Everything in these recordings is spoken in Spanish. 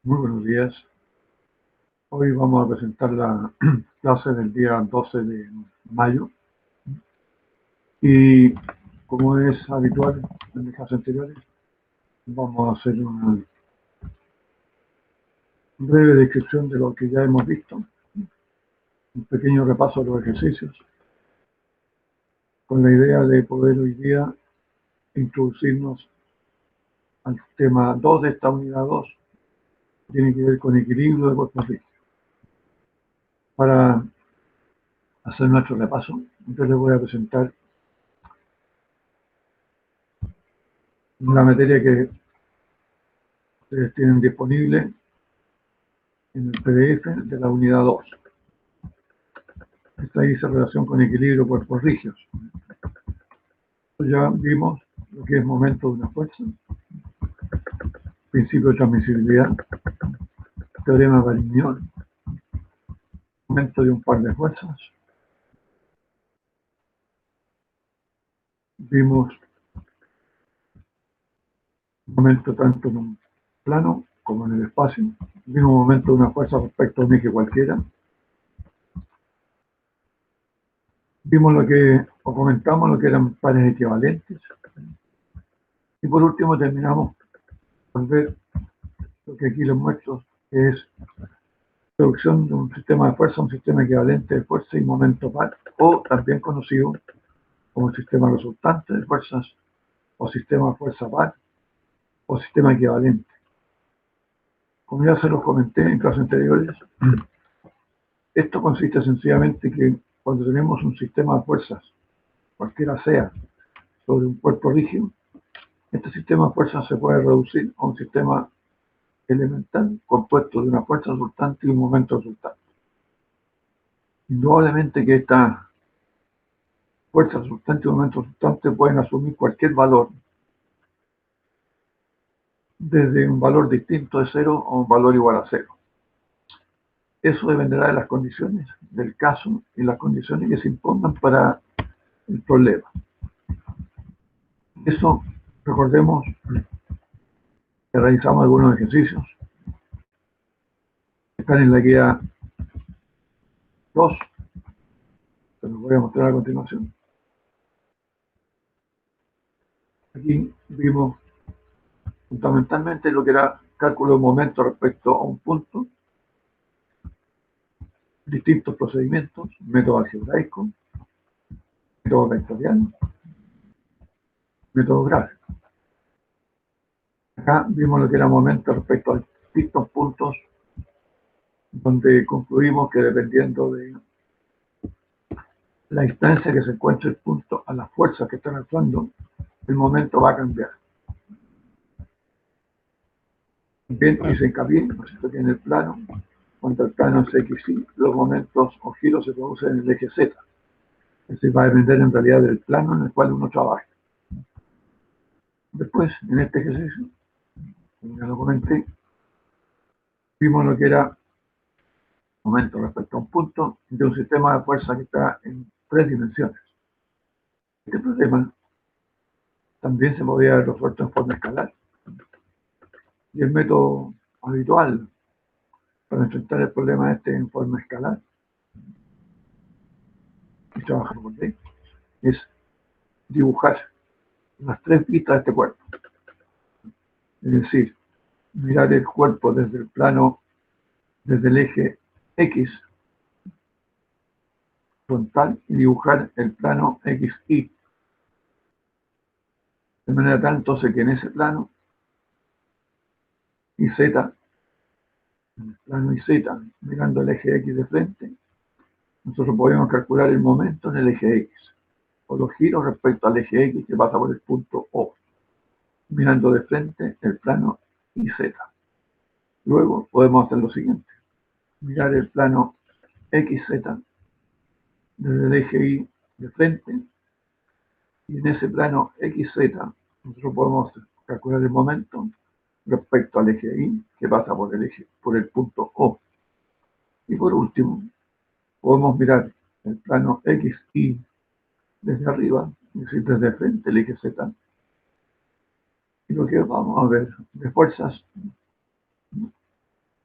Muy buenos días. Hoy vamos a presentar la clase del día 12 de mayo y como es habitual en las clases anteriores, vamos a hacer una breve descripción de lo que ya hemos visto, un pequeño repaso de los ejercicios, con la idea de poder hoy día introducirnos al tema 2 de esta unidad 2, que tiene que ver con equilibrio de cuerpos rígidos. Para hacer nuestro repaso, yo les voy a presentar la materia que ustedes tienen disponible en el PDF de la unidad 2. Esta dice relación con equilibrio cuerpos rígidos. Ya vimos lo que es momento de una fuerza, principio de transmisibilidad, teorema de Varignon, momento de un par de fuerzas. Vimos momento tanto en un plano como en el espacio. Vimos momento de una fuerza respecto a un eje cualquiera. Vimos lo que, o comentamos lo que eran pares equivalentes. Y por último terminamos por ver lo que aquí les muestro, que es producción de un sistema de fuerza, un sistema equivalente de fuerza y momento par, o también conocido como sistema resultante de fuerzas, o sistema de fuerza par, o sistema equivalente. Como ya se los comenté en clases anteriores, esto consiste sencillamente que cuando tenemos un sistema de fuerzas, cualquiera sea, sobre un cuerpo rígido, este sistema de fuerzas se puede reducir a un sistema elemental compuesto de una fuerza resultante y un momento resultante. Indudablemente que esta fuerza resultante y momento resultante pueden asumir cualquier valor, desde un valor distinto de cero a un valor igual a cero. Eso dependerá de las condiciones del caso y las condiciones que se impongan para el problema. Eso, recordemos que realizamos algunos ejercicios que están en la guía 2, que los voy a mostrar a continuación. Aquí vimos fundamentalmente lo que era cálculo de momento respecto a un punto, distintos procedimientos, método algebraico, método vectorial, método gráfico. Acá vimos lo que era momento respecto a distintos puntos, donde concluimos que dependiendo de la distancia que se encuentre el punto a las fuerzas que están actuando, el momento va a cambiar. También hice hincapié, ¿no es cierto?, que en el plano, cuando el plano es X, Y, los momentos o giros se producen en el eje Z. Eso va a depender en realidad del plano en el cual uno trabaja. Después, en este ejercicio, como ya lo comenté, vimos lo que era momento respecto a un punto de un sistema de fuerza que está en 3 dimensiones. Este problema también se podía haber resuelto en forma escalar. Y el método habitual para enfrentar el problema este en forma escalar y trabajar con él es dibujar las 3 pistas de este cuerpo. Es decir, mirar el cuerpo desde el plano, desde el eje X frontal y dibujar el plano XY. De manera tal entonces que en ese plano y Z, en el plano y Z, mirando el eje X de frente, nosotros podemos calcular el momento en el eje X, o los giros respecto al eje X que pasa por el punto O, mirando de frente el plano y Z. Luego podemos hacer lo siguiente, mirar el plano XZ desde el eje Y de frente, y en ese plano XZ nosotros podemos calcular el momento respecto al eje Y que pasa por el punto O. Y por último, podemos mirar el plano XY desde arriba, es decir, desde frente el eje Z. Y lo que vamos a ver de fuerzas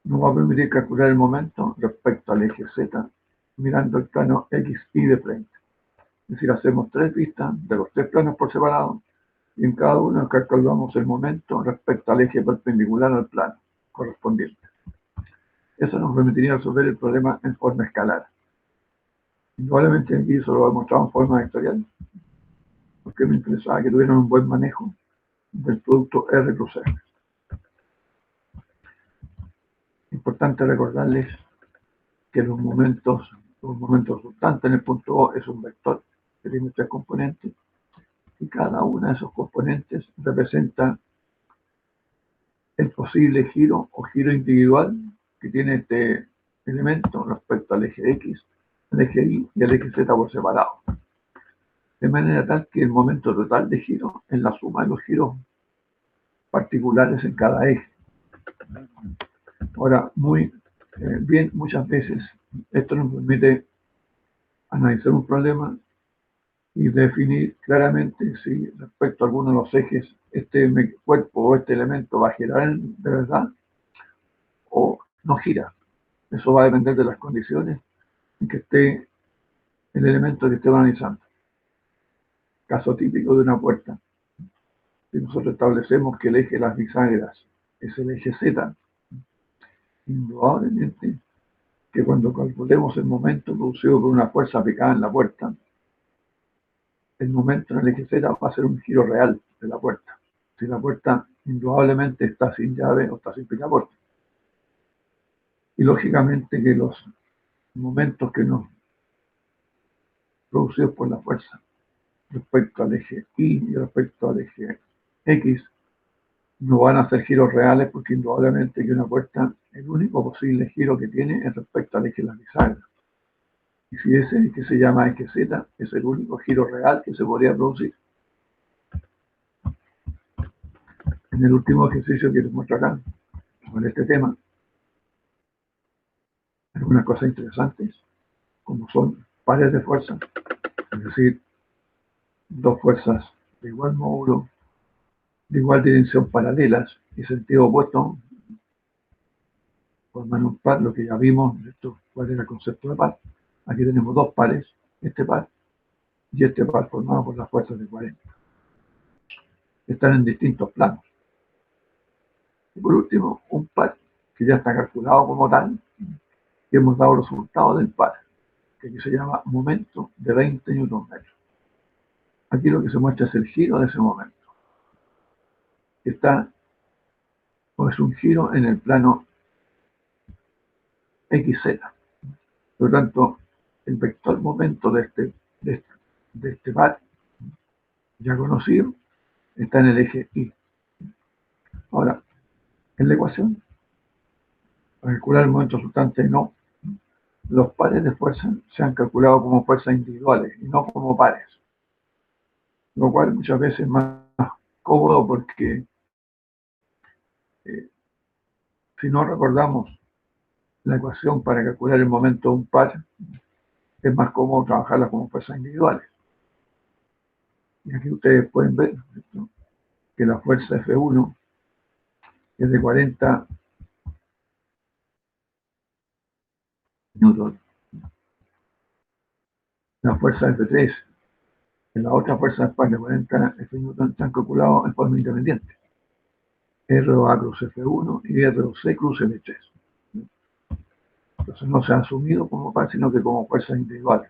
nos va a permitir calcular el momento respecto al eje Z, mirando el plano X, Y de frente. Es decir, hacemos 3 vistas de los 3 planos por separado y en cada uno calculamos el momento respecto al eje perpendicular al plano correspondiente. Eso nos permitiría resolver el problema en forma escalar. Indudablemente aquí eso lo he mostrado en forma vectorial, porque me interesaba que tuvieran un buen manejo del producto R plus R. Importante recordarles que los momentos resultantes en el punto O es un vector que tiene 3 componentes y cada uno de esos componentes representa el posible giro o giro individual que tiene este elemento respecto al eje X, al eje Y y al eje Z por separado. De manera tal que el momento total de giro es la suma de los giros particulares en cada eje. Ahora, muy bien, muchas veces esto nos permite analizar un problema y definir claramente si respecto a alguno de los ejes este cuerpo o este elemento va a girar de verdad o no gira. Eso va a depender de las condiciones en que esté el elemento que esté analizando. Caso típico de una puerta. Si nosotros establecemos que el eje de las bisagras es el eje Z, indudablemente que cuando calculemos el momento producido por una fuerza aplicada en la puerta, el momento en el eje Z va a ser un giro real de la puerta. Si la puerta indudablemente está sin llave o está sin picaporte. Y lógicamente que los momentos que nos producidos por la fuerza respecto al eje Y y respecto al eje X no van a ser giros reales porque indudablemente que una puerta, el único posible giro que tiene es respecto al eje de la bisagra. Y si ese que se llama eje Z es el único giro real que se podría producir. En el último ejercicio que les muestro acá, sobre este tema, algunas cosas interesantes, como son pares de fuerzas, es decir, dos fuerzas de igual módulo, de igual dimensión paralelas y sentido opuesto, forman un par, lo que ya vimos, esto, cuál era el concepto de par. Aquí tenemos dos pares, este par y este par formado por las fuerzas de 40. Están en distintos planos. Y por último, un par que ya está calculado como tal, y hemos dado resultado del par, que aquí se llama momento de 20 Nm. Aquí lo que se muestra es el giro de ese momento. Está, o es un giro en el plano XZ. Por lo tanto, el vector momento de este par, ya conocido, está en el eje Y. Ahora, en la ecuación, para calcular el momento resultante no, los pares de fuerza se han calculado como fuerzas individuales y no como pares, lo cual muchas veces es más cómodo porque eh, si no recordamos la ecuación para calcular el momento de un par, es más cómodo trabajarla como fuerzas individuales. Y aquí ustedes pueden ver, ¿no?, que la fuerza F1 es de 40 newton. La fuerza F3 y la otra fuerza de par de 40 F newton están calculados en forma independiente. ROA cruz F1 y ROC cruz F3. Entonces no se ha asumido como par, sino que como fuerzas individuales.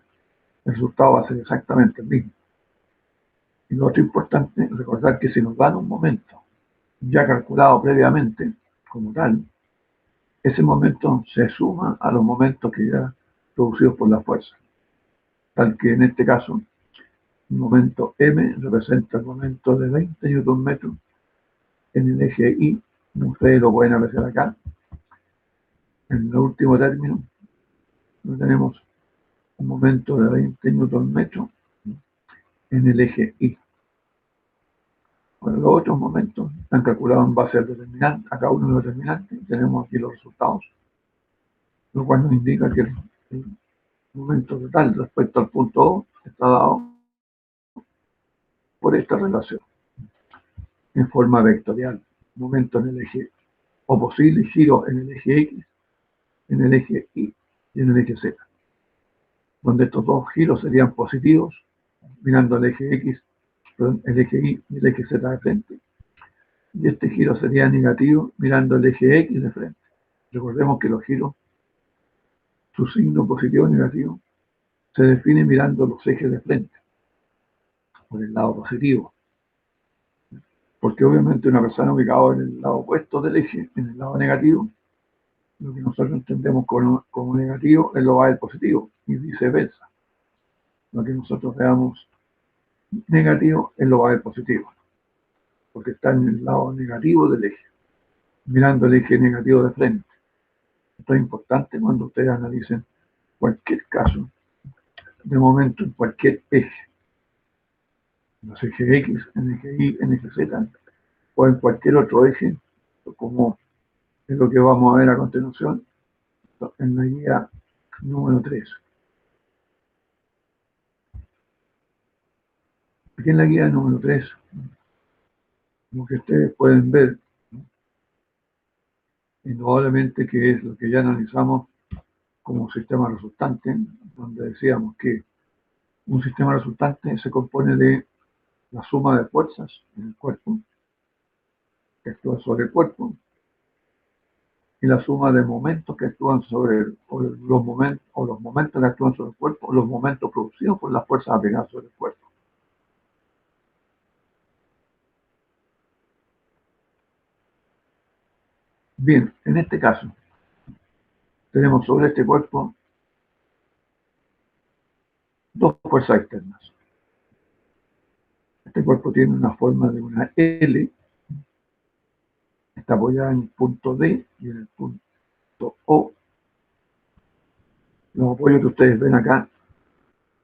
El resultado va a ser exactamente el mismo. Y lo otro importante es recordar que si nos dan un momento ya calculado previamente, como tal, ese momento se suma a los momentos que ya producidos por la fuerza. Tal que en este caso, el momento M representa el momento de 20 Nm en el eje Y, como ustedes lo pueden apreciar acá. En el último término, tenemos un momento de 20 Nm en el eje Y. Bueno, los otros momentos están calculados en base al determinante, a cada uno de los determinantes, y tenemos aquí los resultados, lo cual nos indica que el momento total respecto al punto O está dado por esta relación en forma vectorial. Momento en el eje, o posible giro en el eje X en el eje Y y en el eje Z, donde estos dos giros serían positivos, mirando el eje X, perdón, el eje Y y el eje Z de frente, y este giro sería negativo mirando el eje X de frente. Recordemos que los giros, su signo positivo o negativo, se define mirando los ejes de frente, por el lado positivo. Porque obviamente una persona ubicada en el lado opuesto del eje, en el lado negativo, lo que nosotros entendemos como negativo, él lo va a ver positivo, y viceversa. Lo que nosotros veamos negativo, él lo va a ver positivo, porque está en el lado negativo del eje, mirando el eje negativo de frente. Esto es importante cuando ustedes analicen cualquier caso de momento en cualquier eje, en los ejes X, en eje Y, en eje Z, o en cualquier otro eje, como es lo que vamos a ver a continuación en la guía número 3. Aquí en la guía número 3, como que ustedes pueden ver, indudablemente que es lo que ya analizamos como sistema resultante, donde decíamos que un sistema resultante se compone de la suma de fuerzas en el cuerpo, que actúan sobre el cuerpo, y la suma de momentos que actúan sobre los momentos que actúan sobre el cuerpo, o los momentos producidos por las fuerzas aplicadas sobre el cuerpo. Bien, en este caso, tenemos sobre este cuerpo dos fuerzas externas. Este cuerpo tiene una forma de una L, está apoyada en el punto D y en el punto O. Los apoyos que ustedes ven acá,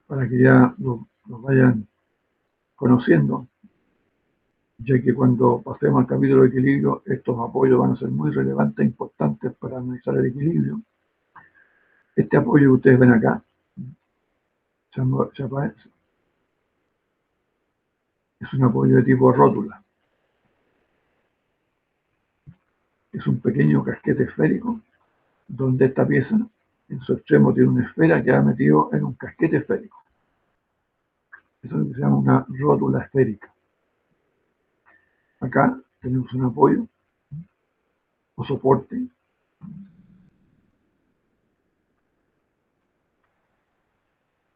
para que ya los vayan conociendo, ya que cuando pasemos al capítulo de equilibrio, estos apoyos van a ser muy relevantes e importantes para analizar el equilibrio. Este apoyo que ustedes ven acá es un apoyo de tipo rótula. Es un pequeño casquete esférico donde esta pieza en su extremo tiene una esfera que ha metido en un casquete esférico. Eso es lo que se llama una rótula esférica. Acá tenemos un apoyo o soporte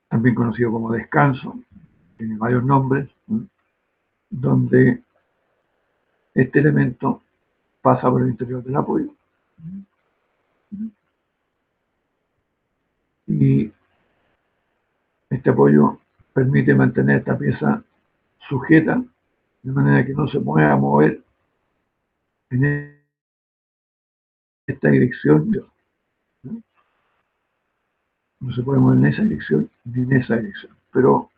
también conocido como descanso, tiene varios nombres, donde este elemento pasa por el interior del apoyo y este apoyo permite mantener esta pieza sujeta de manera que no se pueda mover en esta dirección, no se puede mover en esa dirección ni en esa dirección, pero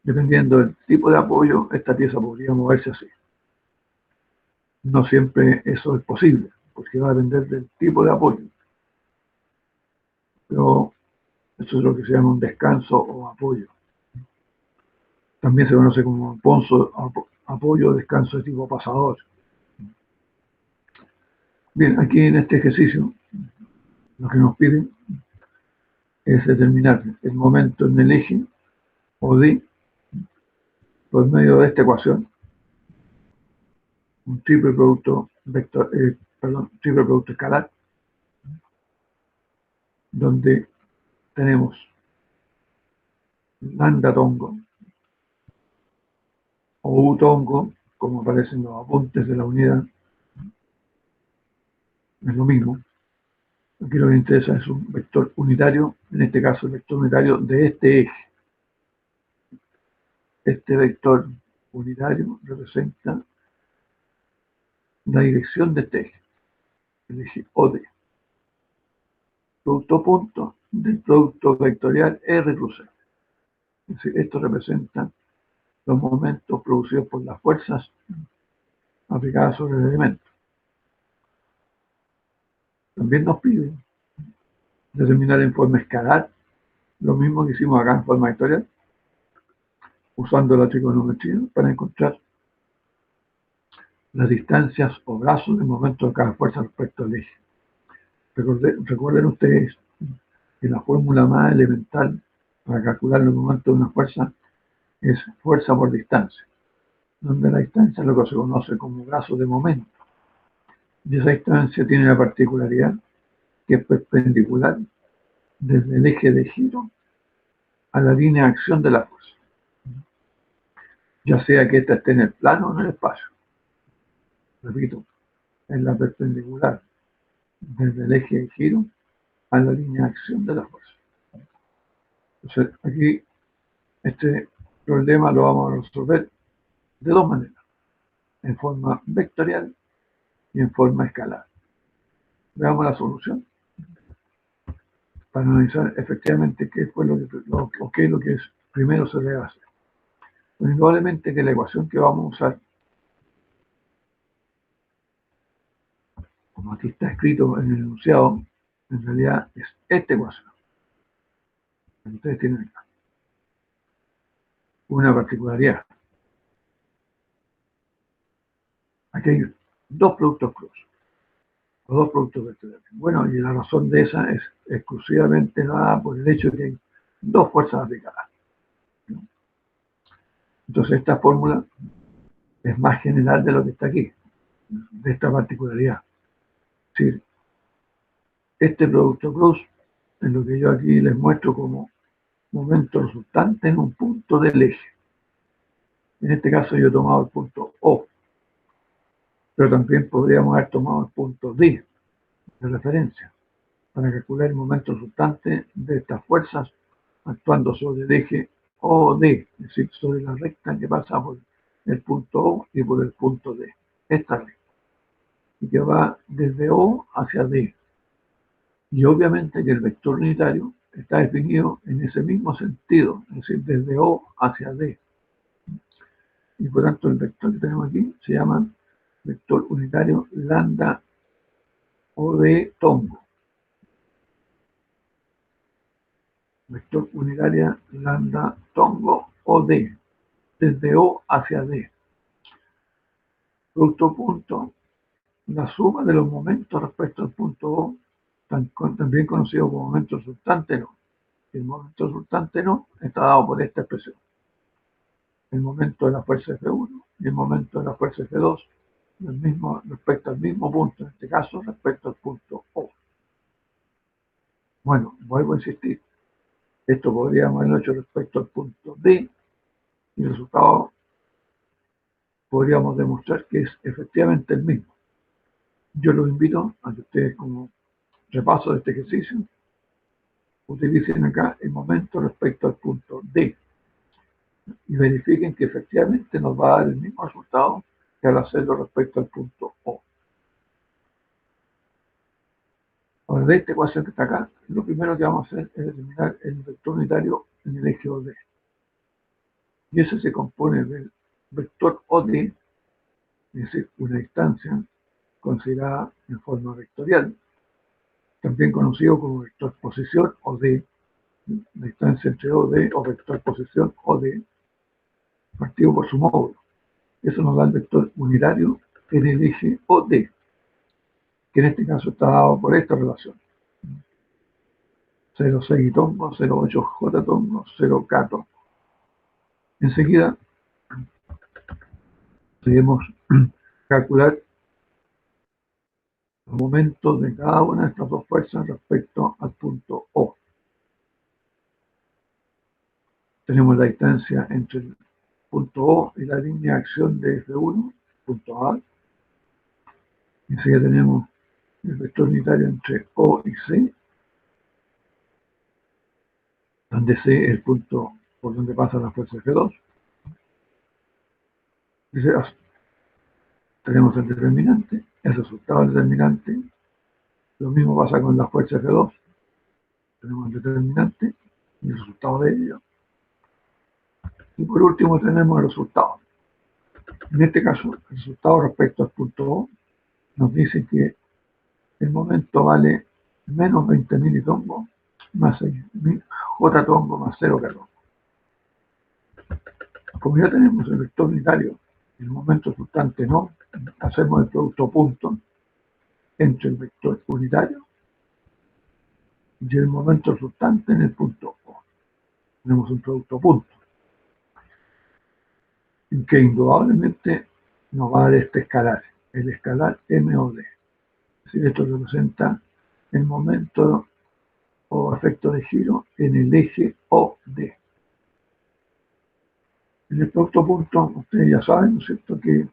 dependiendo del tipo de apoyo, esta pieza podría moverse así. No siempre eso es posible, porque va a depender del tipo de apoyo, pero eso es lo que se llama un descanso o apoyo. También se conoce como apoyo o descanso de tipo pasador. Bien, aquí en este ejercicio lo que nos piden es determinar el momento en el eje OD por medio de esta ecuación, un triple producto triple producto escalar, donde tenemos lambda tongo o u tongo, como aparecen los apuntes de la unidad, es lo mismo. Aquí lo que interesa es un vector unitario, en este caso el vector unitario de este eje. Este vector unitario representa la dirección de este eje, el eje OD. Producto punto del producto vectorial R plus E. Es decir, esto representa los momentos producidos por las fuerzas aplicadas sobre el elemento. También nos piden determinar en forma escalar lo mismo que hicimos acá en forma vectorial, usando la trigonometría para encontrar las distancias o brazos del momento de cada fuerza respecto al eje. Recuerden ustedes que la fórmula más elemental para calcular los momentos de una fuerza es fuerza por distancia, donde la distancia es lo que se conoce como brazo de momento. Y esa distancia tiene la particularidad que es perpendicular desde el eje de giro a la línea de acción de la fuerza, ya sea que ésta esté en el plano o en el espacio. Repito, es la perpendicular desde el eje de giro a la línea de acción de la fuerza. Entonces, aquí este problema lo vamos a resolver de dos maneras, en forma vectorial y en forma escalar. Veamos la solución para analizar efectivamente qué fue qué es lo que primero se debe hacer. Pues indudablemente que la ecuación que vamos a usar, como aquí está escrito en el enunciado, en realidad es esta ecuación que ustedes tienen acá. Una particularidad. Aquí hay dos productos cruz, o dos productos vectoriales. Bueno, y la razón de esa es exclusivamente dada por el hecho de que hay dos fuerzas aplicadas, ¿no? Entonces esta fórmula es más general de lo que está aquí, de esta particularidad. Es decir, este producto cruz es lo que yo aquí les muestro como momento resultante en un punto del eje. En este caso yo he tomado el punto O, pero también podríamos haber tomado el punto D de referencia para calcular el momento resultante de estas fuerzas actuando sobre el eje OD, es decir, sobre la recta que pasa por el punto O y por el punto D. Esta recta, y que va desde O hacia D. Y obviamente que el vector unitario está definido en ese mismo sentido, es decir, desde O hacia D. Y por tanto el vector que tenemos aquí se llama vector unitario lambda OD tongo. Vector unitaria lambda tongo OD, desde O hacia D. Producto punto, la suma de los momentos respecto al punto O, también conocido como momento resultante no. El momento resultante no está dado por esta expresión. El momento de la fuerza F1 y el momento de la fuerza F2, respecto al mismo punto, en este caso respecto al punto O. Bueno, vuelvo a insistir, esto podríamos haberlo hecho respecto al punto D y el resultado podríamos demostrar que es efectivamente el mismo. Yo los invito a que ustedes, como repaso de este ejercicio, utilicen acá el momento respecto al punto D y verifiquen que efectivamente nos va a dar el mismo resultado que al hacerlo respecto al punto O. Ahora, de esta ecuación que está acá, lo primero que vamos a hacer es determinar el vector unitario en el eje OD. Y ese se compone del vector OD, es decir, una distancia considerada en forma vectorial, también conocido como vector posición OD, la distancia entre OD o vector posición OD, partido por su módulo. Eso nos da el vector unitario en el eje OD, que en este caso está dado por esta relación. 0,6 tongo, 0,8 J tongo, 0K tongo. Enseguida debemos calcular los momentos de cada una de estas dos fuerzas respecto al punto O. Tenemos la distancia entre el punto O y la línea de acción de F1, punto A. Enseguida tenemos el vector unitario entre O y C, donde C es el punto por donde pasa la fuerza F2. Tenemos el determinante, el resultado del determinante. Lo mismo pasa con la fuerza F2. Tenemos el determinante y el resultado de ello. Y por último tenemos el resultado. En este caso, el resultado respecto al punto O nos dice que el momento vale menos 20 militongos más 6.000 J tongo más 0 K tongo. Como ya tenemos el vector unitario y el momento resultante no, hacemos el producto punto entre el vector unitario y el momento resultante en el punto O. Tenemos un producto punto, que indudablemente nos va a dar este escalar, el escalar MOD. Es decir, esto representa el momento o efecto de giro en el eje OD. En el producto punto, ustedes ya saben, ¿no es cierto?, que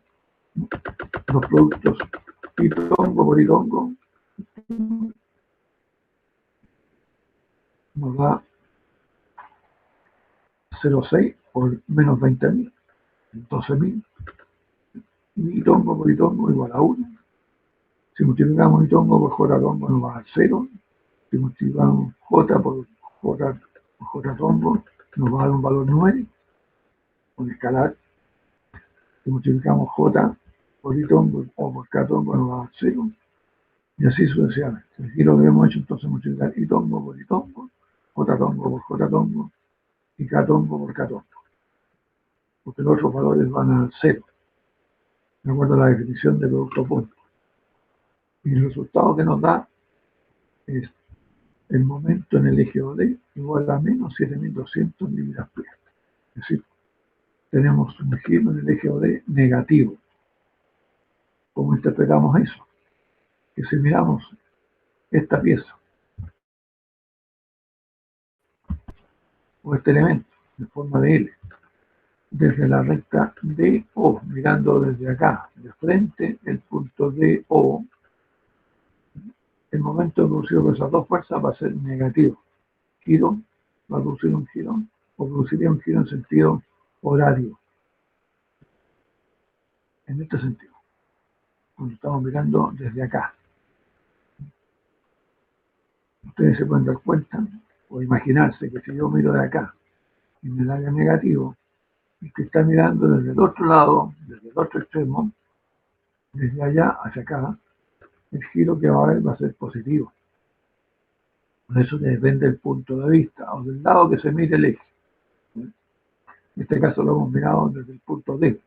los productos Itongo por Itongo nos da 0,6 por menos 20.000, 12.000. Y Itongo por Itongo igual a 1. Si multiplicamos Itongo por J Tongo nos va a dar 0. Si multiplicamos J por J Tongo nos va a dar un valor numérico, un escalar. Si multiplicamos J por Itongo o por K Tongo nos va a dar 0. Y así sucesivamente. El giro que hemos hecho entonces multiplicar Itongo por Itongo, J Tongo por J Tongo y K Tongo por K Tongo, porque los otros valores van a 0, de acuerdo a la definición de producto punto. Y el resultado que nos da es el momento en el eje OD igual a menos 7.200 mA. Es decir, tenemos un giro en el eje OD negativo. ¿Cómo interpretamos eso? Que si miramos esta pieza o este elemento en forma de L desde la recta DO, mirando desde acá, de frente, el punto DO, el momento producido por esas dos fuerzas va a ser negativo. Giro va a producir un giro, o produciría un giro en sentido horario. En este sentido, cuando estamos mirando desde acá. Ustedes se pueden dar cuenta o imaginarse que si yo miro de acá en el área negativo, el que está mirando desde el otro lado, desde el otro extremo, desde allá hacia acá, el giro que va a haber va a ser positivo. Por eso depende del punto de vista o del lado que se mire el eje. En este caso lo hemos mirado desde el punto D,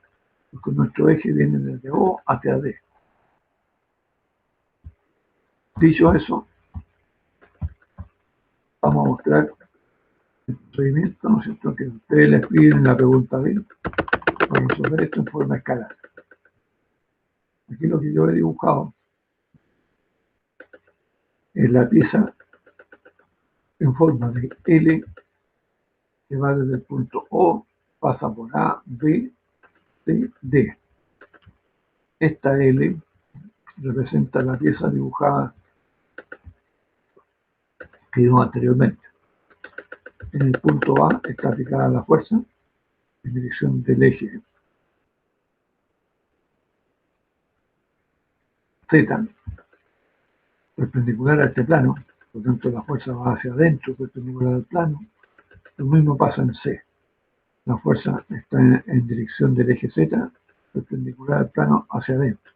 porque nuestro eje viene desde O hacia D. Dicho eso, vamos a mostrar el procedimiento, ¿no es cierto?, que ustedes les piden en la pregunta B para resolver esto en forma escalar. Aquí lo que yo he dibujado es la pieza en forma de L que va desde el punto O, pasa por A, B, C, D. Esta L representa la pieza dibujada que vimos anteriormente. En el punto A está aplicada la fuerza en dirección del eje Z, perpendicular a este plano, por lo tanto la fuerza va hacia adentro, perpendicular al plano. Lo mismo pasa en C. La fuerza está en dirección del eje Z, perpendicular al plano hacia adentro.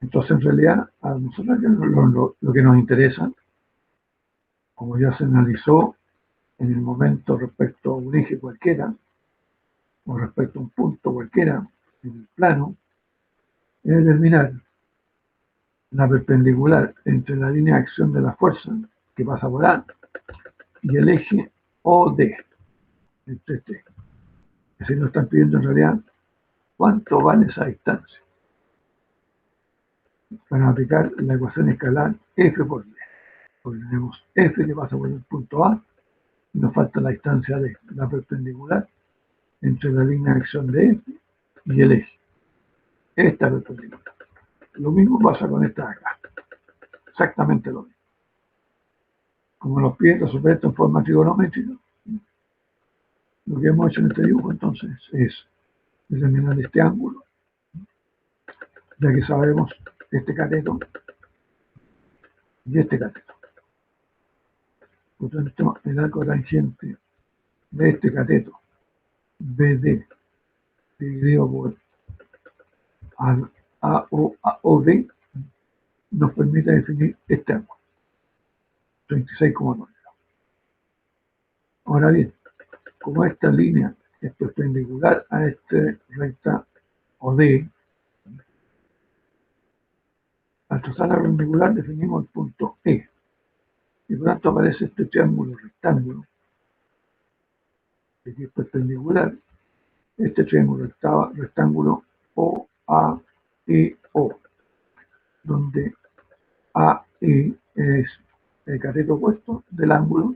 Entonces, en realidad, a nosotros lo que nos interesa, como ya se analizó en el momento respecto a un eje cualquiera, o respecto a un punto cualquiera en el plano, es determinar la perpendicular entre la línea de acción de la fuerza, que pasa por A, y el eje OD, entre este. Es decir, nos están pidiendo en realidad cuánto vale esa distancia para aplicar la ecuación escalar F por D. Porque tenemos F que pasa por el punto A y nos falta la distancia D, la perpendicular entre la línea de acción de F y el eje. Esta perpendicular. Lo mismo pasa con esta de acá. Exactamente lo mismo. Como nos pide resolver esto en forma trigonométrica, lo que hemos hecho en este dibujo entonces es determinar este ángulo, ya que sabemos este cateto y este cateto. Por lo tanto, el arco tangente de este cateto BD dividido por AOD nos permite definir este ángulo, 36,9. Ahora bien, como esta línea es perpendicular a esta recta OD, al trazar la perpendicular definimos el punto E. y por tanto aparece este triángulo rectángulo, que aquí es perpendicular, este triángulo rectángulo OAEO, donde AE es el cateto opuesto del ángulo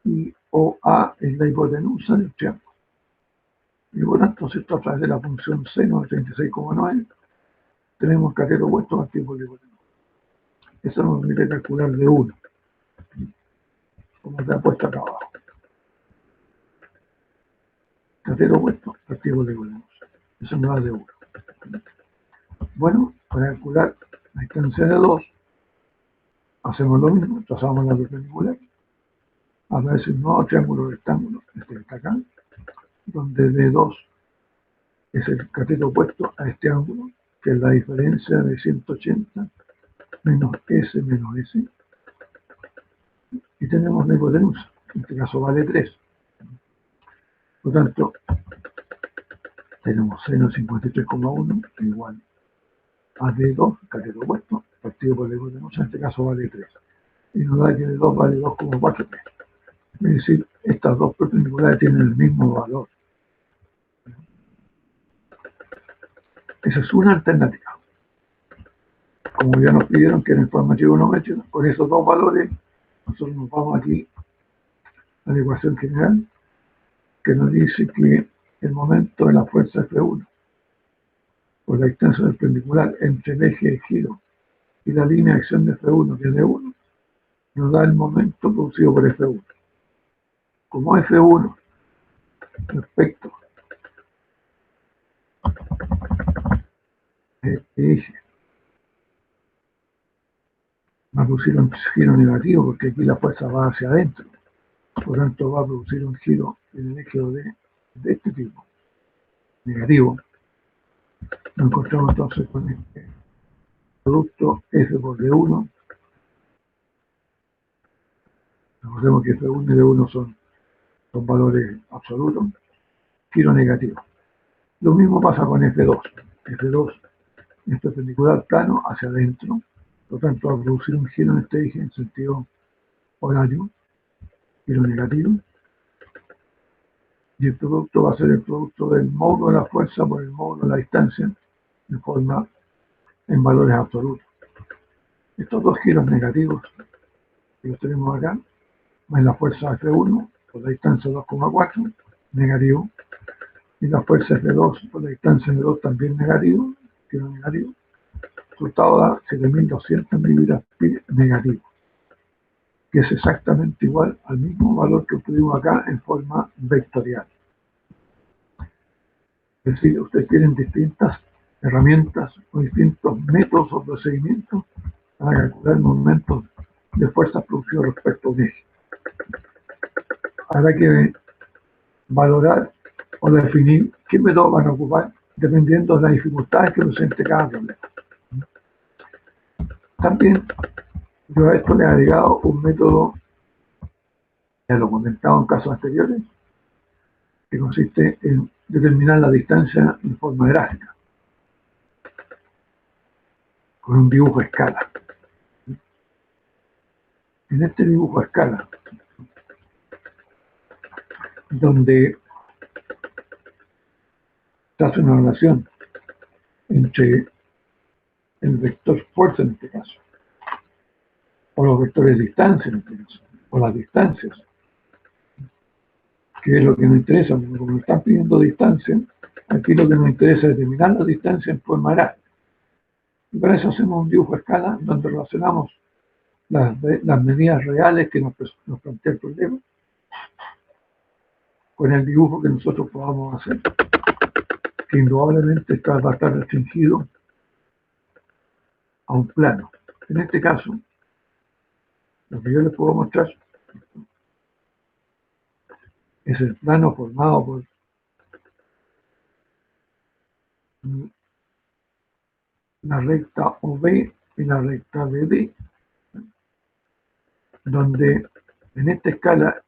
y OA es la hipotenusa del triángulo. Y por tanto, si esto a través de la función seno de 36,9, tenemos cateto opuesto partido por la hipotenusa. Eso nos permite calcular de 1, como está puesto acá abajo. Cateto opuesto partido por la hipotenusa. Eso nos da de 1. Bueno, para calcular la distancia de 2, hacemos lo mismo, trazamos la perpendicular, aparece un nuevo triángulo rectángulo, este que está acá, donde D2 es el cateto opuesto a este ángulo, que es la diferencia de 180 menos S menos S, y tenemos la hipotenusa, en este caso vale 3. Por lo tanto, tenemos seno 53,1 igual a D2, cateto opuesto, partido por la hipotenusa, en este caso vale 3. Y nos da que D2 vale 2,43. Es decir, estas dos perpendiculares tienen el mismo valor. Esa es una alternativa. Como ya nos pidieron que era en forma trigonométrica, con esos dos valores, nosotros nos vamos aquí a la ecuación general, que nos dice que el momento de la fuerza F1 por la distancia perpendicular entre el eje de giro y la línea de acción de F1, que es de 1, nos da el momento producido por F1. Como F1 respecto a este eje va a producir un giro negativo, porque aquí la fuerza va hacia adentro, por lo tanto va a producir un giro en el eje de este tipo, negativo. Nos encontramos entonces con este producto F por D1. Recordemos que F1 y D1 son valores absolutos, giro negativo. Lo mismo pasa con F2. F2 es perpendicular plano hacia adentro, por lo tanto va a producir un giro en este eje en sentido horario, giro negativo, y el producto va a ser el producto del módulo de la fuerza por el módulo de la distancia en valores absolutos. Estos dos giros negativos que los tenemos acá, más la fuerza F1 por la distancia 2,4, negativo, y la fuerza F2 por la distancia F2 también negativo, giro negativo. El resultado da 7200 mPa negativo, que es exactamente igual al mismo valor que obtuvimos acá en forma vectorial. Es decir, ustedes tienen distintas herramientas o distintos métodos o procedimientos para calcular momentos de fuerzas producidos respecto a un eje. Habrá que valorar o definir qué método van a ocupar dependiendo de las dificultades que presente cada problema. También yo a esto le he agregado un método, ya lo he comentado en casos anteriores, que consiste en determinar la distancia en forma gráfica, con un dibujo a escala. En este dibujo a escala, donde se hace una relación entre el vector fuerza en este caso, o los vectores de distancia en este caso, o las distancias, que es lo que nos interesa, porque como nos están pidiendo distancia, aquí lo que nos interesa es determinar la distancia en forma gráfica. Y para eso hacemos un dibujo a escala donde relacionamos las medidas reales que nos plantea el problema con el dibujo que nosotros podamos hacer, que indudablemente va a estar restringido a un plano. En este caso, lo que yo les puedo mostrar es el plano formado por la recta OB y la recta BD, donde en esta escala,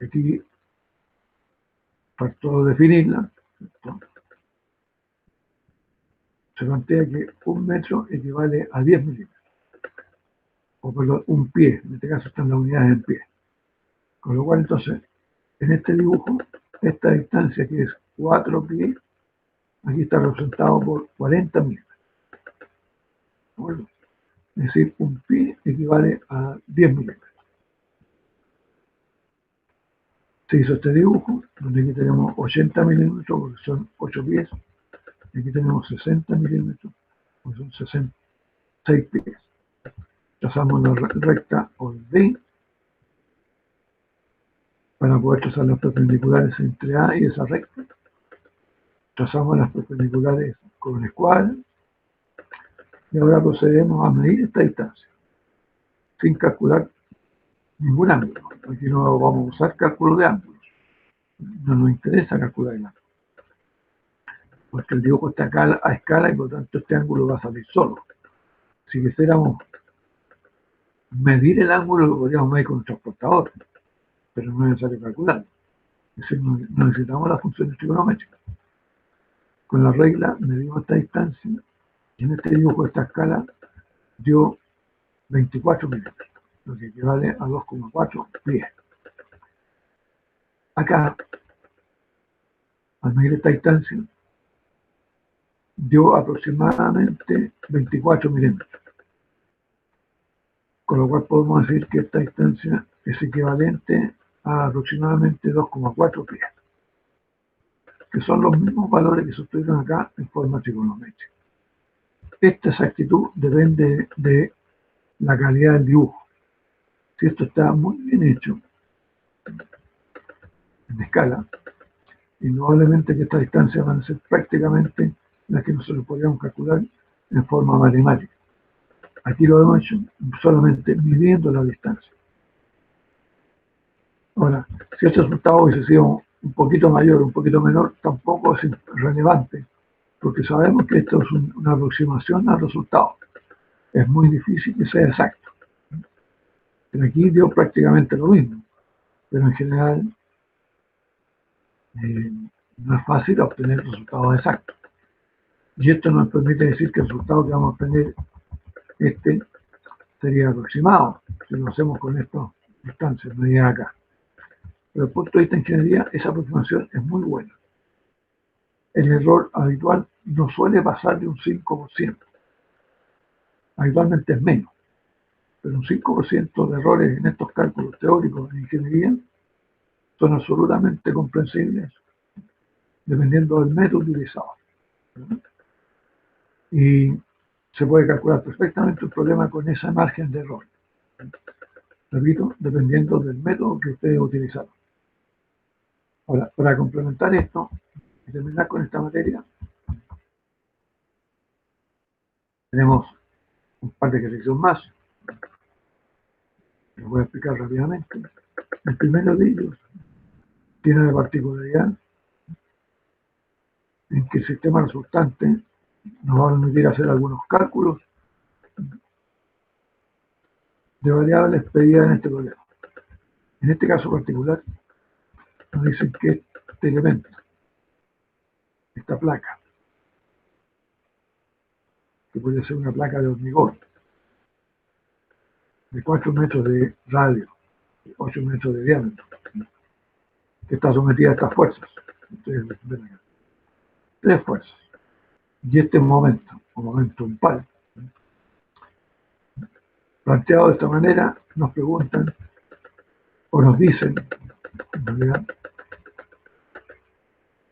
aquí faltó definirla, ¿no? Se plantea que un metro equivale a 10 milímetros. o perdón, un pie, en este caso están las unidades en pie. Con lo cual entonces, en este dibujo, esta distancia que es 4 pies, aquí está representado por 40 milímetros. Bueno, es decir, un pie equivale a 10 milímetros. Se hizo este dibujo, donde aquí tenemos 80 milímetros, porque son 8 pies, y aquí tenemos 60 milímetros, porque son 6 pies. Trazamos la recta o el D para poder trazar las perpendiculares entre A y esa recta. Trazamos las perpendiculares con el escuadra y ahora procedemos a medir esta distancia sin calcular ningún ángulo. Aquí no vamos a usar cálculo de ángulos, no nos interesa calcular el ángulo, porque el dibujo está acá a escala y por lo tanto este ángulo va a salir solo. Si quisiéramos medir el ángulo lo podríamos medir con un transportador, pero no es necesario calcularlo. Es decir, no necesitamos las funciones trigonométricas. Con la regla medimos esta distancia y en este dibujo esta escala dio 24 milímetros, lo que equivale a 2,4 pies. Acá, al medir esta distancia, dio aproximadamente 24 milímetros, con lo cual podemos decir que esta distancia es equivalente a aproximadamente 2,4 pies, que son los mismos valores que se obtuvieron acá en forma trigonométrica. Esta exactitud depende de la calidad del dibujo. Si esto está muy bien hecho en escala, indudablemente que estas distancias van a ser prácticamente las que nosotros podríamos calcular en forma matemática. Aquí lo hemos hecho solamente midiendo la distancia. Ahora, si este resultado hubiese sido un poquito mayor, un poquito menor, tampoco es relevante, porque sabemos que esto es una aproximación al resultado. Es muy difícil que sea exacto. Pero aquí dio prácticamente lo mismo, pero en general no es fácil obtener resultados exactos. Y esto nos permite decir que el resultado que vamos a obtener sería aproximado, si lo hacemos con estas distancias medidas acá. Pero desde el punto de vista de ingeniería, esa aproximación es muy buena. El error habitual no suele pasar de un 5%. Habitualmente es menos. Pero un 5% de errores en estos cálculos teóricos de ingeniería son absolutamente comprensibles dependiendo del método utilizado. Y se puede calcular perfectamente el problema con esa margen de error. Repito, dependiendo del método que ustedes utilizaron. Ahora, para complementar esto y terminar con esta materia, tenemos un par de ejercicios más. Les voy a explicar rápidamente. El primero de ellos tiene la particularidad en que el sistema resultante nos va a permitir hacer algunos cálculos de variables pedidas en este problema. En este caso particular, nos dicen que este elemento, esta placa, que puede ser una placa de hormigón, de 4 metros de radio, 8 metros de diámetro, que está sometida a estas fuerzas. Ustedes ven acá. 3 fuerzas. Y este momento, o momento impar, planteado de esta manera, nos preguntan o nos dicen, en realidad,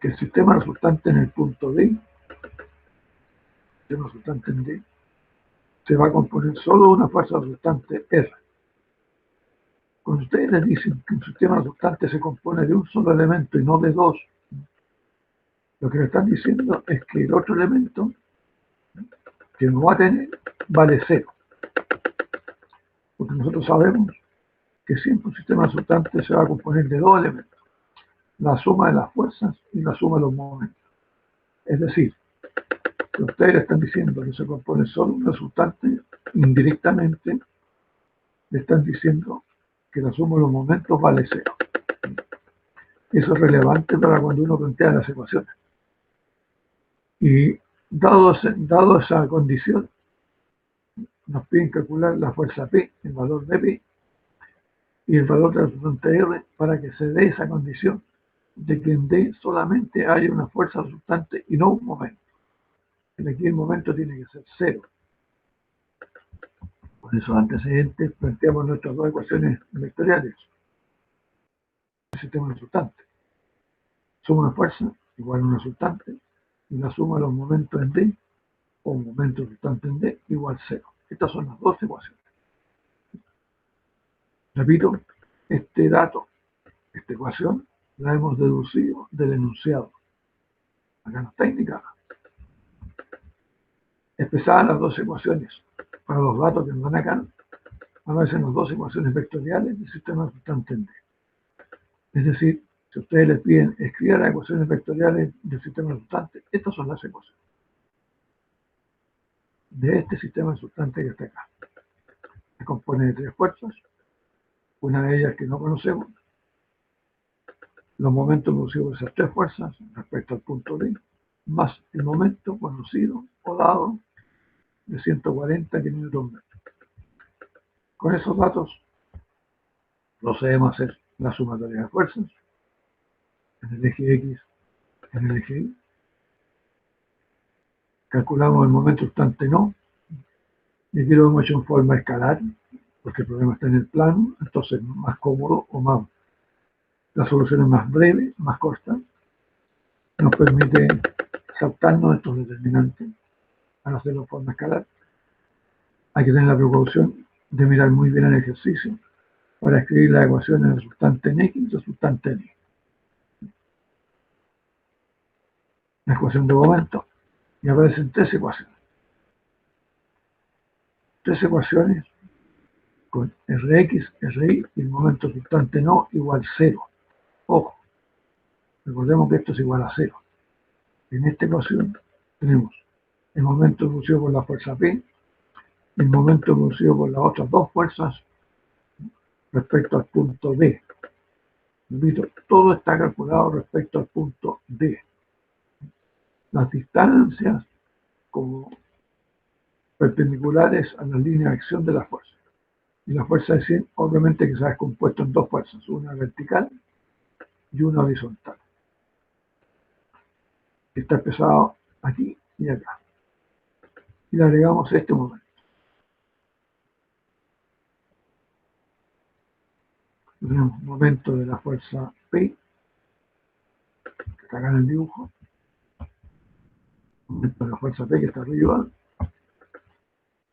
que el sistema resultante en el punto D, el sistema resultante en D, se va a componer solo de una fuerza resultante R. Cuando ustedes les dicen que un sistema resultante se compone de un solo elemento y no de dos, lo que le están diciendo es que el otro elemento que no va a tener vale cero. Porque nosotros sabemos que siempre un sistema resultante se va a componer de dos elementos, la suma de las fuerzas y la suma de los momentos. Es decir, que ustedes le están diciendo que se compone solo un resultante, indirectamente le están diciendo que la suma de los momentos vale cero. Eso es relevante para cuando uno plantea las ecuaciones. Y dado esa condición, nos piden calcular la fuerza P, el valor de P, y el valor de la resultante R para que se dé esa condición de que en D solamente hay una fuerza resultante y no un momento. En aquí el momento tiene que ser cero. Por esos antecedentes planteamos nuestras dos ecuaciones vectoriales. El sistema resultante. Suma de fuerza igual a un resultante y la suma de los momentos en D o un momento resultante en D igual cero. Estas son las dos ecuaciones. Repito, este dato, esta ecuación, la hemos deducido del enunciado. Acá no está indicada. Expresadas las dos ecuaciones para los datos que nos dan acá, aparecen las dos ecuaciones vectoriales del sistema resultante en D. Es decir, si ustedes les piden escribir las ecuaciones vectoriales del sistema resultante, estas son las ecuaciones de este sistema resultante que está acá. Se compone de tres fuerzas, una de ellas que no conocemos, los momentos producidos por esas tres fuerzas respecto al punto D, más el momento conocido o dado de 140 kN. Con esos datos procedemos a hacer la sumatoria de fuerzas en el eje X, en el eje Y. Calculamos el momento resultante no, y aquí lo hemos hecho en forma escalar, porque el problema está en el plano, entonces más cómodo o más, la solución es más breve, más corta, nos permite saltarnos estos determinantes al hacerlo en forma escalar. Hay que tener la precaución de mirar muy bien el ejercicio para escribir la ecuación en resultante en X, resultante en Y. La ecuación de momento, y aparecen tres ecuaciones. Tres ecuaciones con Rx, Ri y el momento resultante no igual cero. Ojo, recordemos que esto es igual a cero. En esta ecuación tenemos el momento producido por la fuerza P, el momento producido por las otras dos fuerzas respecto al punto D. Repito, todo está calculado respecto al punto D. Las distancias como perpendiculares a la línea de acción de la fuerza. Y la fuerza de 100, obviamente que se ha descompuesto en dos fuerzas, una vertical y una horizontal. Está expresado aquí y acá. Y le agregamos este momento. Tenemos un momento de la fuerza P, que está acá en el dibujo, momento de la fuerza P que está arriba,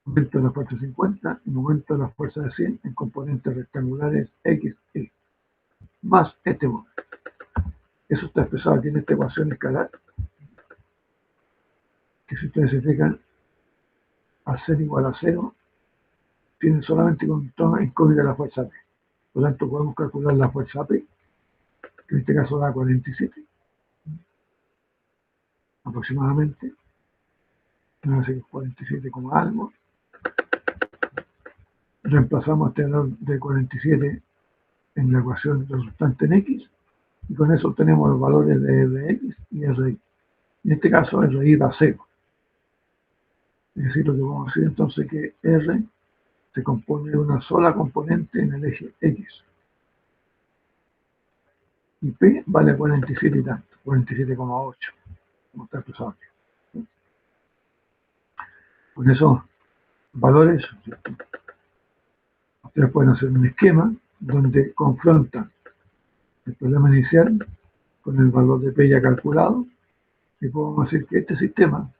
momento de la fuerza 50 y momento de la fuerza de 100 en componentes rectangulares X, Y, más este momento. Eso está expresado aquí en esta ecuación escalar, que si ustedes se fijan, al ser igual a cero, tiene solamente incógnita la fuerza P. Por lo tanto, podemos calcular la fuerza P, que en este caso da 47, aproximadamente. No sé, 47 como algo. Reemplazamos este valor de 47 en la ecuación resultante en X, y con eso obtenemos los valores de Rx y Ri. En este caso, Ri da 0. Es decir, lo que vamos a decir entonces que R se compone de una sola componente en el eje X. Y P vale 47 y tanto, 47,8, como está expresado aquí. Con esos valores, ustedes pueden hacer un esquema donde confrontan el problema inicial con el valor de P ya calculado, y podemos decir que este sistema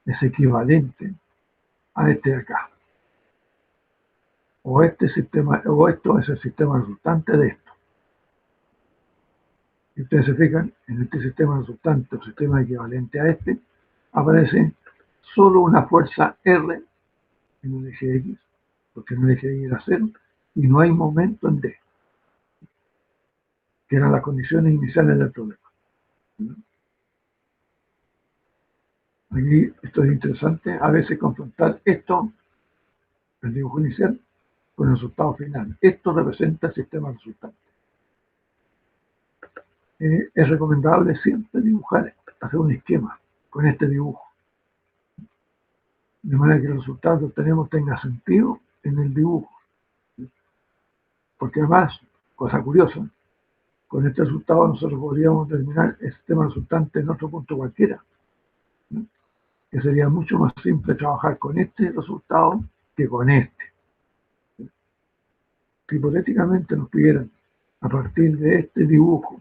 es equivalente a este de acá. O este sistema, o esto es el sistema resultante de esto. Si ustedes se fijan, en este sistema resultante o sistema equivalente a este, aparece solo una fuerza R en el eje X, porque en el eje Y era 0, y no hay momento en D, que eran las condiciones iniciales del problema. Aquí esto es interesante, a veces confrontar esto, el dibujo inicial, con el resultado final. Esto representa el sistema resultante. Es recomendable siempre dibujar, hacer un esquema con este dibujo, de manera que el resultado que obtenemos tenga sentido en el dibujo. Porque además, cosa curiosa, con este resultado nosotros podríamos determinar el sistema resultante en otro punto cualquiera, ¿no? Que sería mucho más simple trabajar con este resultado que con este. Si hipotéticamente nos pidieran, a partir de este dibujo,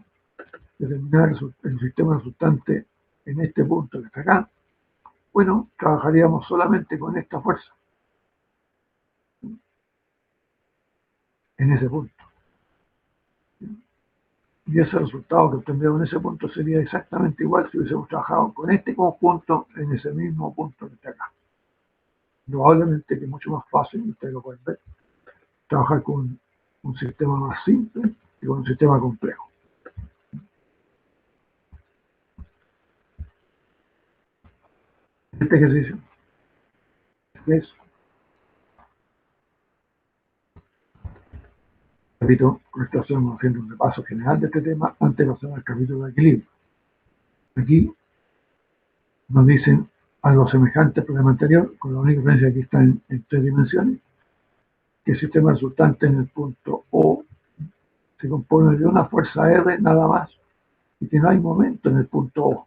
determinar el sistema resultante en este punto que está acá, bueno, trabajaríamos solamente con esta fuerza, en ese punto. Y ese resultado que obtendríamos en ese punto sería exactamente igual si hubiésemos trabajado con este conjunto en ese mismo punto que está acá. Probablemente que es mucho más fácil, ustedes lo pueden ver, trabajar con un sistema más simple que con un sistema complejo. Este ejercicio es, repito, esto hacemos haciendo un repaso general de este tema antes de pasar al capítulo de equilibrio. Aquí nos dicen algo semejante al problema anterior, con la única diferencia que aquí está en 3 dimensiones, que el sistema resultante en el punto O se compone de una fuerza R nada más y que no hay momento en el punto O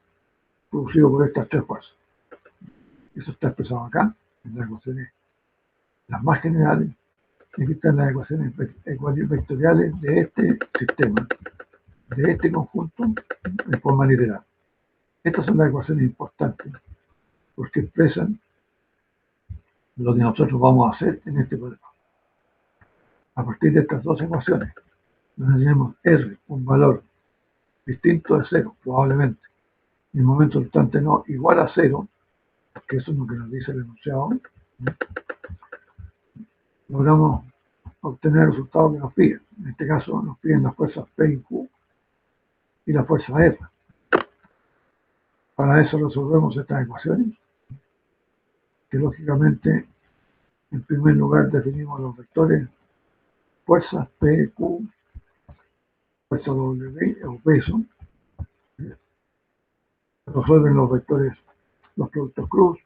producido por estas 3 fuerzas. Eso está expresado acá en las ecuaciones las más generales. Aquí están las ecuaciones vectoriales de este sistema, de este conjunto en forma literal. Estas son las ecuaciones importantes porque expresan lo que nosotros vamos a hacer en este problema. A partir de estas 2 ecuaciones, donde tenemos R, un valor distinto de 0, probablemente, y el momento resultante no igual a 0, que eso es lo que nos dice el enunciado, logramos obtener el resultado que nos piden. En este caso nos piden las fuerzas P y Q y la fuerza R. Para eso resolvemos estas ecuaciones, que lógicamente en primer lugar definimos los vectores fuerzas P, Q, fuerza W o peso, resuelven los vectores, los productos cruz,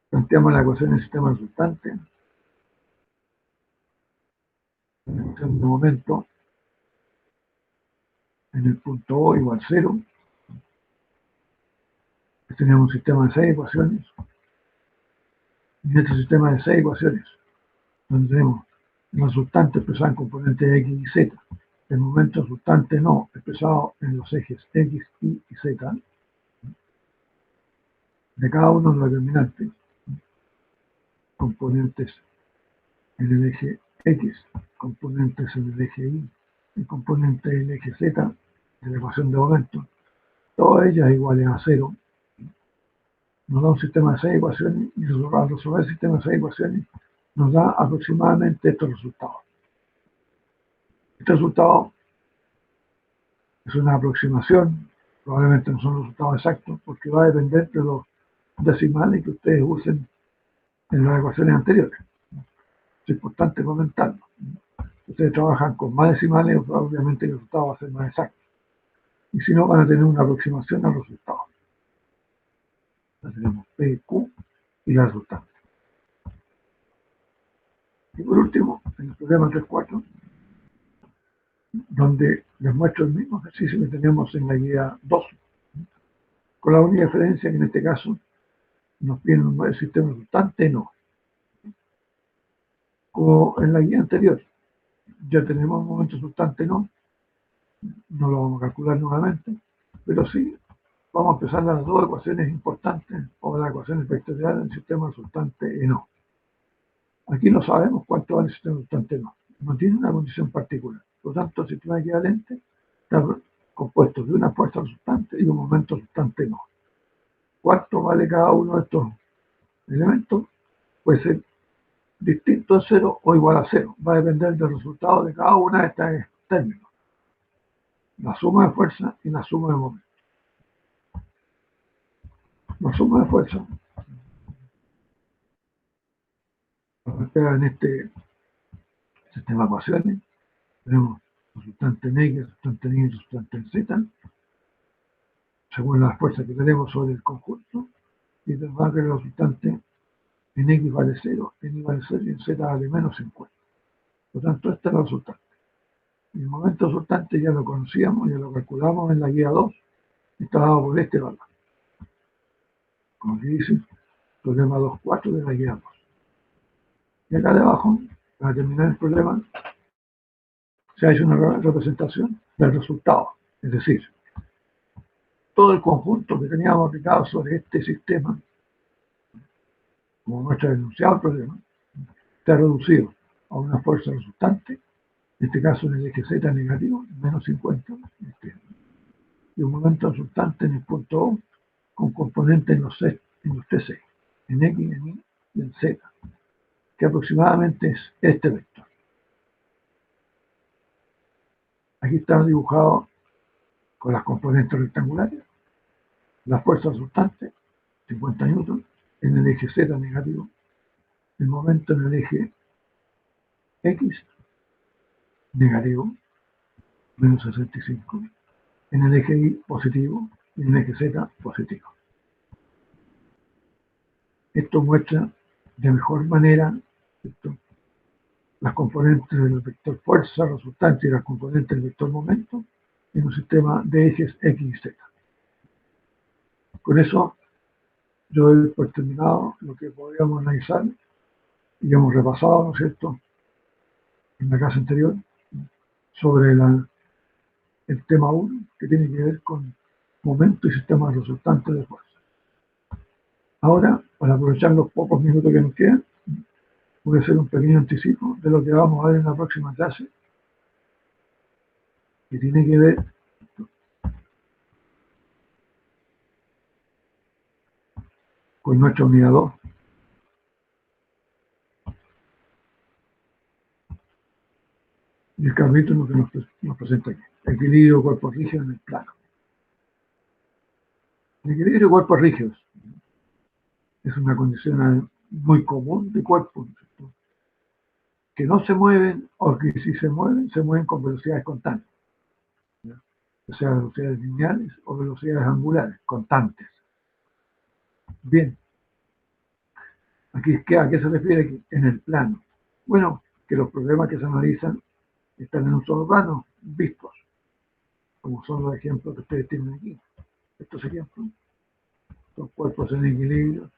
planteamos la ecuación del sistema resultante, en el momento en el punto O igual 0, tenemos un sistema de 6 ecuaciones, y en este sistema de 6 ecuaciones, donde tenemos el resultante expresado en componentes X y Z, el momento resultante no expresado en los ejes X, Y y Z, de cada uno de los determinantes, componentes en el eje X, componentes en el eje Y y componentes en el eje Z de la ecuación de momento, todas ellas iguales a 0, nos da un sistema de 6 ecuaciones y al resolver el sistema de 6 ecuaciones nos da aproximadamente estos resultados. Este resultado es una aproximación, probablemente no son resultados exactos, porque va a depender de los decimales que ustedes usen en las ecuaciones anteriores. Es importante comentarlo. Si ustedes trabajan con más decimales, obviamente el resultado va a ser más exacto. Y si no, van a tener una aproximación al resultado. Entonces tenemos P, Q y la resultante. Y por último, en el problema 3.4, donde les muestro el mismo ejercicio que tenemos en la guía 2, con la única diferencia que en este caso nos piden el sistema resultante, no. Como en la guía anterior, ya tenemos un momento resultante no lo vamos a calcular nuevamente, pero sí vamos a empezar las 2 ecuaciones importantes o las ecuaciones vectoriales del sistema resultante no. Aquí no sabemos cuánto vale el sistema resultante no tiene una condición particular. Por lo tanto, el sistema equivalente está compuesto de una fuerza resultante y un momento resultante no. ¿Cuánto vale cada uno de estos elementos? Puede ser distinto a 0 o igual a 0. Va a depender del resultado de cada una de estos términos. La suma de fuerza y la suma de momento. La suma de fuerza en este sistema de ecuaciones tenemos resultante en X, resultante en Y, resultante en Z, según las fuerzas que tenemos sobre el conjunto, y tendrá que el resultante en X vale 0, en Y vale 0 y en Z vale menos 50. Por lo tanto, este es el resultante. Y el momento resultante ya lo conocíamos, ya lo calculamos en la guía 2, está dado por este valor. Como aquí dice, problema 2.4 de la guía 2. Y acá debajo, para terminar el problema, se ha hecho una representación del resultado. Es decir, todo el conjunto que teníamos aplicado sobre este sistema, como muestra el enunciado del problema, está reducido a una fuerza resultante, en este caso en el eje Z negativo, menos 50, y un momento resultante en el punto O con componente en los TC, en X, en Y y en Z, que aproximadamente es este vector. Aquí está dibujado con las componentes rectangulares, la fuerza resultante, 50 newton, en el eje Z negativo, el momento en el eje X negativo, menos 65, en el eje Y positivo y en el eje Z positivo. Esto muestra de mejor manera las componentes del vector fuerza resultante y las componentes del vector momento en un sistema de ejes X y Z. Con eso yo doy por terminado lo que podríamos analizar y hemos repasado, ¿no es cierto?, en la clase anterior sobre el tema 1, que tiene que ver con momento y sistemas resultantes de fuerza. Ahora, para aprovechar los pocos minutos que nos quedan, voy a hacer un pequeño anticipo de lo que vamos a ver en la próxima clase, que tiene que ver con nuestra unidad 2. Y el capítulo que nos presenta aquí, equilibrio cuerpos rígidos en el plano. El equilibrio de cuerpos rígidos es una condición muy común de cuerpos, ¿no?, que no se mueven, o que si se mueven con velocidades constantes, ¿no?, o sea, velocidades lineales o velocidades angulares, constantes. Bien, aquí ¿a qué se refiere aquí? En el plano. Bueno, que los problemas que se analizan están en un solo plano, vistos, como son los ejemplos que ustedes tienen aquí. Estos ejemplos son cuerpos en equilibrio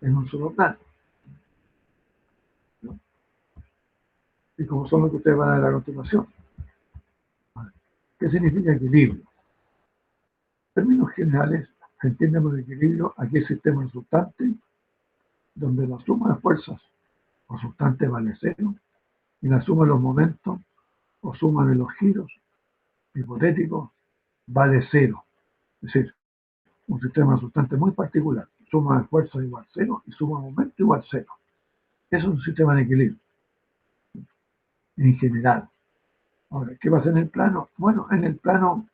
en un solo plano, ¿no?, y como son los que ustedes van a ver a continuación. ¿Qué significa equilibrio? En términos generales, se entiende por equilibrio aquel sistema resultante donde la suma de fuerzas resultante vale 0 y la suma de los momentos o suma de los giros hipotéticos vale 0. Es decir, un sistema resultante muy particular, suma de fuerzas igual 0 y suma de momento igual 0. Eso es un sistema de equilibrio, en general. Ahora, ¿qué pasa en el plano? Bueno, en el plano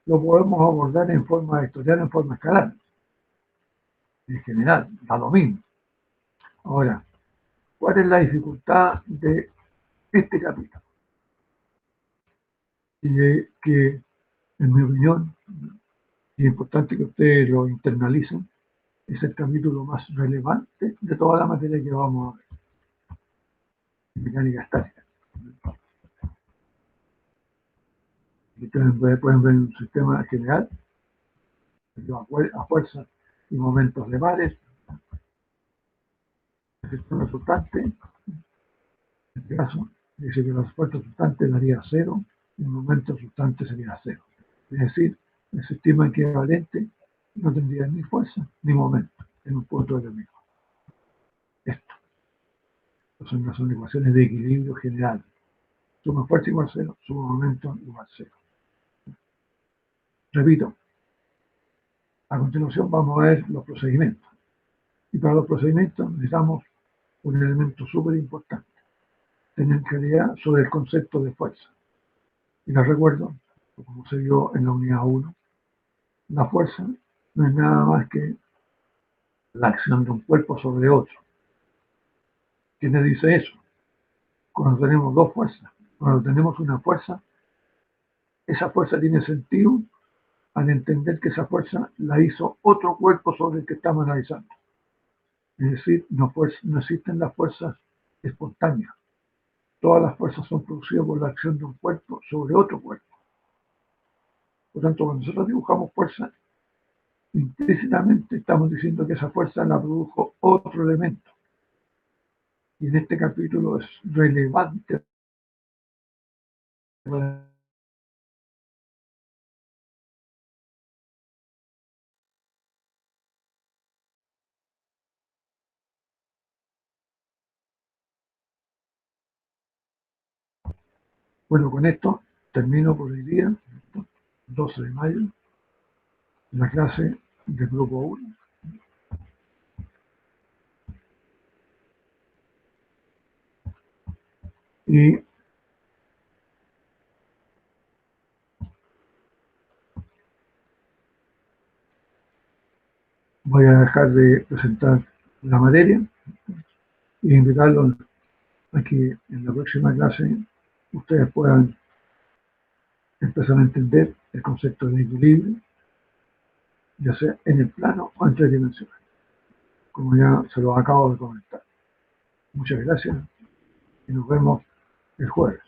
lo podemos abordar en forma vectorial, en forma escalar. En general, da lo mismo. Ahora, ¿cuál es la dificultad de este capítulo? Y que, en mi opinión, es importante que ustedes lo internalicen, es el capítulo más relevante de toda la materia que vamos a ver, mecánica estática. Ustedes pueden ver un sistema general a fuerza y momentos de pares. El sistema resultante, en este caso, dice que la fuerza resultante daría 0 y el momento resultante sería 0. Es decir, el sistema equivalente no tendría ni fuerza ni momento en un punto determinado. Esto son ecuaciones de equilibrio general. Suma fuerza igual 0, suma momento igual 0. Repito, a continuación vamos a ver los procedimientos. Y para los procedimientos necesitamos un elemento súper importante, tener claridad sobre el concepto de fuerza. Y les recuerdo, como se vio en la unidad 1, la fuerza no es nada más que la acción de un cuerpo sobre otro. ¿Quién le dice eso? Cuando tenemos dos fuerzas, cuando tenemos una fuerza, esa fuerza tiene sentido al entender que esa fuerza la hizo otro cuerpo sobre el que estamos analizando. Es decir, no existen las fuerzas espontáneas. Todas las fuerzas son producidas por la acción de un cuerpo sobre otro cuerpo. Por lo tanto, cuando nosotros dibujamos fuerza, implícitamente estamos diciendo que esa fuerza la produjo otro elemento. Y en este capítulo es relevante. Bueno, con esto termino por hoy día, 12 de mayo, la clase del grupo 1. Y voy a dejar de presentar la materia e invitarlos a que en la próxima clase ustedes puedan empezar a entender el concepto de equilibrio, ya sea en el plano o en tres dimensiones, como ya se los acabo de comentar. Muchas gracias y nos vemos el jueves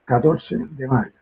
14 de mayo.